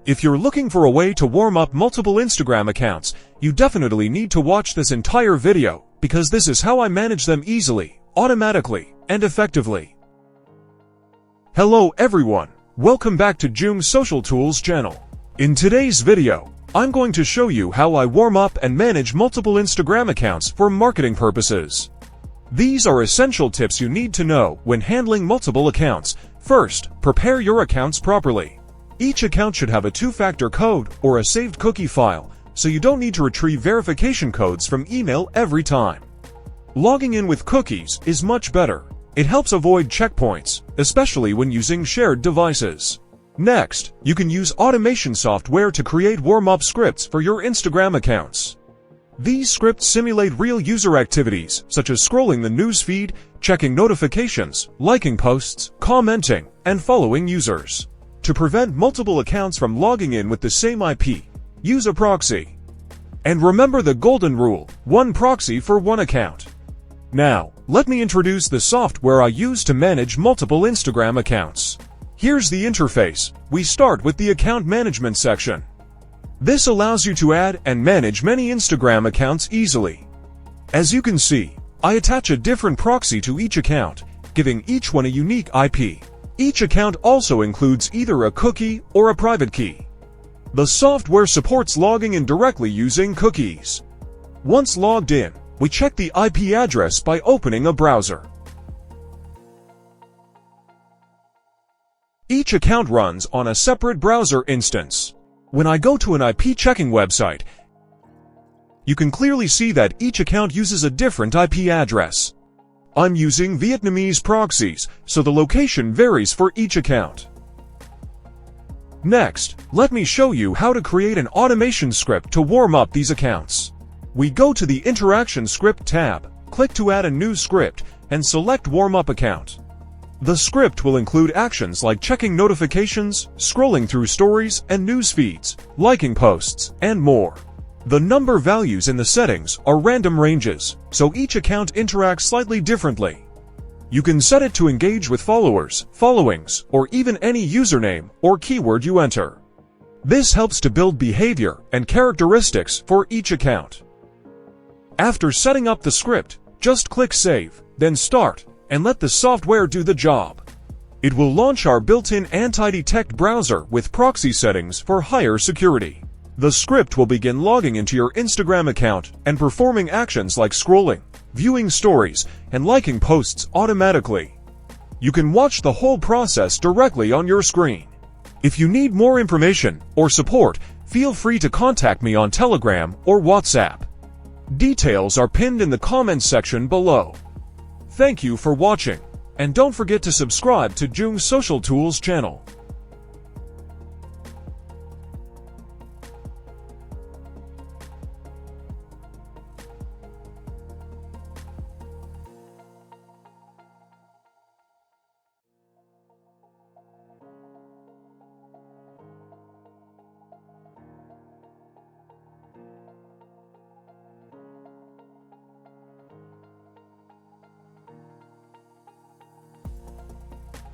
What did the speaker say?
If you're looking for a way to warm up multiple Instagram accounts, you definitely need to watch this entire video, because this is how I manage them easily, automatically, and effectively. Hello everyone, welcome back to Chung Social Tools channel. In today's video, I'm going to show you how I warm up and manage multiple Instagram accounts for marketing purposes. These are essential tips you need to know when handling multiple accounts. First, prepare your accounts properly. Each account should have a two-factor code or a saved cookie file, so you don't need to retrieve verification codes from email every time. Logging in with cookies is much better. It helps avoid checkpoints, especially when using shared devices. Next, you can use automation software to create warm-up scripts for your Instagram accounts. These scripts simulate real user activities, such as scrolling the news feed, checking notifications, liking posts, commenting, and following users. To prevent multiple accounts from logging in with the same IP, use a proxy. And remember the golden rule, one proxy for one account. Now, let me introduce the software I use to manage multiple Instagram accounts. Here's the interface. We start with the account management section. This allows you to add and manage many Instagram accounts easily. As you can see, I attach a different proxy to each account, giving each one a unique IP. Each account also includes either a cookie or a private key. The software supports logging in directly using cookies. Once logged in, we check the IP address by opening a browser. Each account runs on a separate browser instance. When I go to an IP checking website, you can clearly see that each account uses a different IP address. I'm using Vietnamese proxies, so the location varies for each account. Next, let me show you how to create an automation script to warm up these accounts. We go to the Interaction Script tab, click to add a new script, and select Warm Up Account. The script will include actions like checking notifications, scrolling through stories and news feeds, liking posts, and more. The number values in the settings are random ranges, so each account interacts slightly differently. You can set it to engage with followers, followings, or even any username or keyword you enter. This helps to build behavior and characteristics for each account. After setting up the script, just click Save, then Start, and let the software do the job. It will launch our built-in anti-detect browser with proxy settings for higher security. The script will begin logging into your Instagram account and performing actions like scrolling, viewing stories, and liking posts automatically. You can watch the whole process directly on your screen. If you need more information or support, feel free to contact me on Telegram or WhatsApp. Details are pinned in the comments section below. Thank you for watching, and don't forget to subscribe to Chung Social Tools channel.